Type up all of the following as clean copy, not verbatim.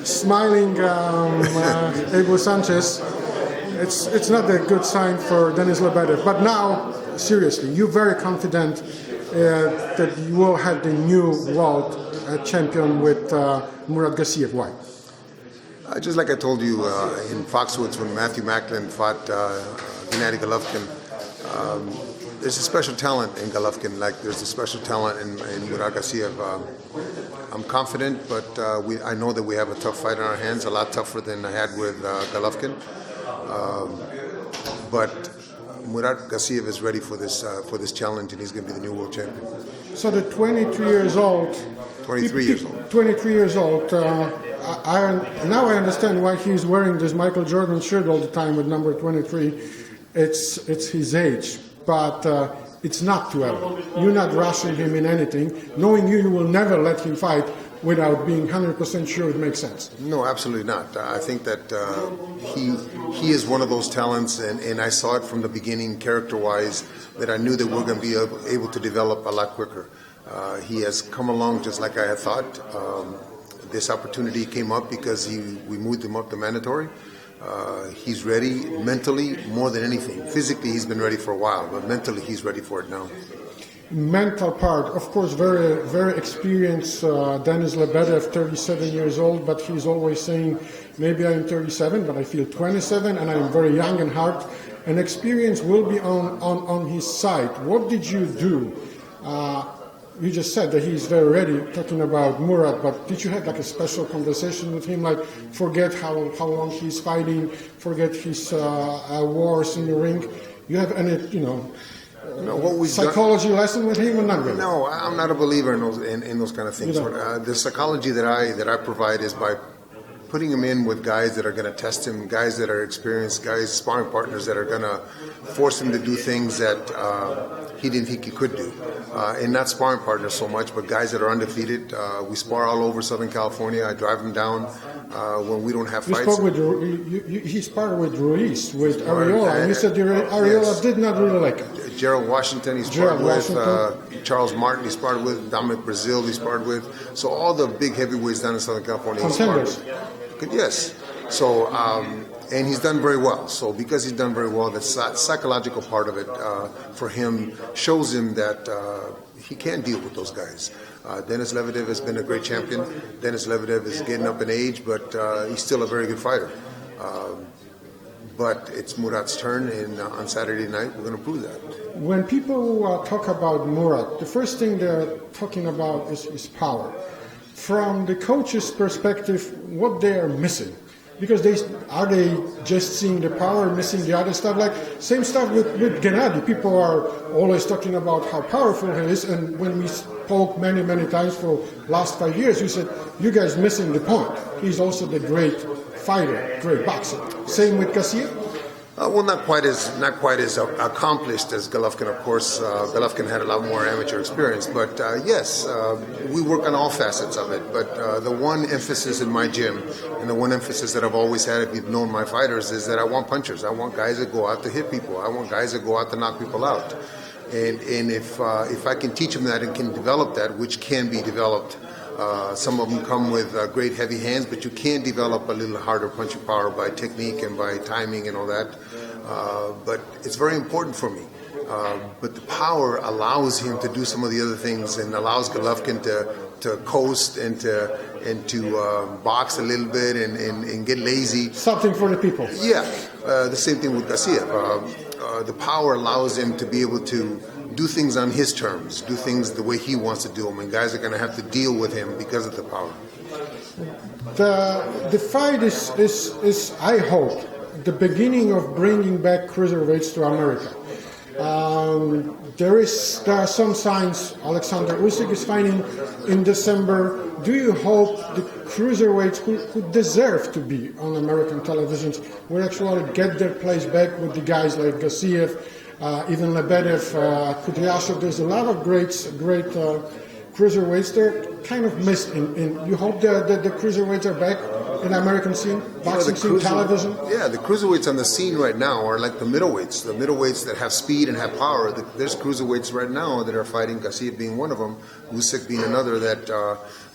smiling Abel Sanchez, it's not a good sign for Denis Lebedev. But now, seriously, you're very confident that you will have the new world champion with Murat Gassiev. Why? Just like I told you in Foxwoods when Matthew Macklin fought Gennady Golovkin, there's a special talent in Golovkin, like there's a special talent in Murat Gassiev. I'm confident, but I know that we have a tough fight on our hands, a lot tougher than I had with Golovkin. But Murat Gassiev is ready for this challenge, and he's going to be the new world champion. So the 23 years old. 23 years old. 23 years old. Now I understand why he's wearing this Michael Jordan shirt all the time with number 23. It's his age, but it's not too early. You're not rushing him in anything. Knowing you will never let him fight without being 100% sure it makes sense. No, absolutely not. I think that he is one of those talents, and I saw it from the beginning, character-wise, that I knew that we're going to be able to develop a lot quicker. He has come along just like I had thought. This opportunity came up because we moved him up to mandatory. He's ready mentally more than anything. Physically, he's been ready for a while, but mentally, he's ready for it now. Mental part, of course, very, very experienced. Denis Lebedev, 37 years old, but he's always saying, maybe I'm 37, but I feel 27, and I'm very young in heart. And experience will be on his side. What did you do? You just said that he's very ready, talking about Murat, but did you have like a special conversation with him, like forget how long he's fighting, forget his wars in the ring? You have any, psychology lesson with him or not really? No, I'm not a believer in those kind of things. The psychology that I provide is by putting him in with guys that are going to test him, guys that are experienced, guys, sparring partners that are going to force him to do things that he didn't think he could do. And not sparring partners so much, but guys that are undefeated. We spar all over Southern California. I drive him down when we don't have fights. He sparred with Ruiz, with Arreola, and you said Arreola did not really like it. Gerald Washington, he sparred with Charles Martin, he sparred with Dominic Brazil, he sparred with. So all the big heavyweights down in Southern California. Contenders. Yes. So, and he's done very well. So because he's done very well, the psychological part of it for him shows him that he can deal with those guys. Denis Lebedev has been a great champion. Denis Lebedev is getting up in age, but he's still a very good fighter. But it's Murat's turn, and on Saturday night, we're going to prove that. When people talk about Murat, the first thing they're talking about is power. From the coach's perspective, what they are missing, because they just seeing the power, missing the other stuff. Like same stuff with Gennady. People are always talking about how powerful he is, and when we spoke many times for last 5 years, we said you guys missing the point. He's also the great fighter, great boxer. Same with Gassiev. Well, not quite as accomplished as Golovkin, of course. Golovkin had a lot more amateur experience, but yes, we work on all facets of it. But the one emphasis in my gym, and the one emphasis that I've always had, if you've known my fighters, is that I want punchers. I want guys that go out to hit people. I want guys that go out to knock people out. And if I can teach them that and can develop that, which can be developed. Some of them come with great heavy hands, but you can develop a little harder punching power by technique and by timing and all that. But it's very important for me. But the power allows him to do some of the other things and allows Golovkin to coast and to box a little bit and get lazy. Something for the people. Yeah. The same thing with Gassiev. The power allows him to be able to do things on his terms, do things the way he wants to do them, and guys are going to have to deal with him because of the power. The fight is I hope, the beginning of bringing back cruiserweights to America. There are some signs. Alexander Usyk is fighting in December. Do you hope the cruiserweights who deserve to be on American televisions will actually get their place back with the guys like Gassiev, even Lebedev, Kudryashov? There's a lot of great cruiserweights. They're kind of missed in you hope that the cruiserweights are back in the American scene, boxing scene, television? Yeah, the cruiserweights on the scene right now are like the middleweights that have speed and have power. There's cruiserweights right now that are fighting, Gassiev being one of them, Usyk being another, that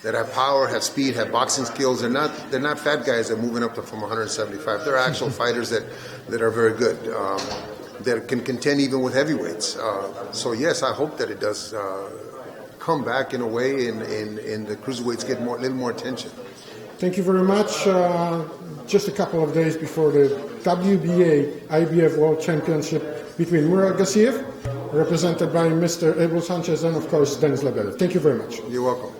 have power, have speed, have boxing skills. They're not fat guys that are moving up to from 175. They're actual fighters that are very good, that can contend even with heavyweights. So yes, I hope that it does come back in a way, and the cruiserweights get a little more attention. Thank you very much. Just a couple of days before the WBA IBF World Championship between Murat Gassiev, represented by Mr. Abel Sanchez, and of course Denis Lebedev. Thank you very much. You're welcome.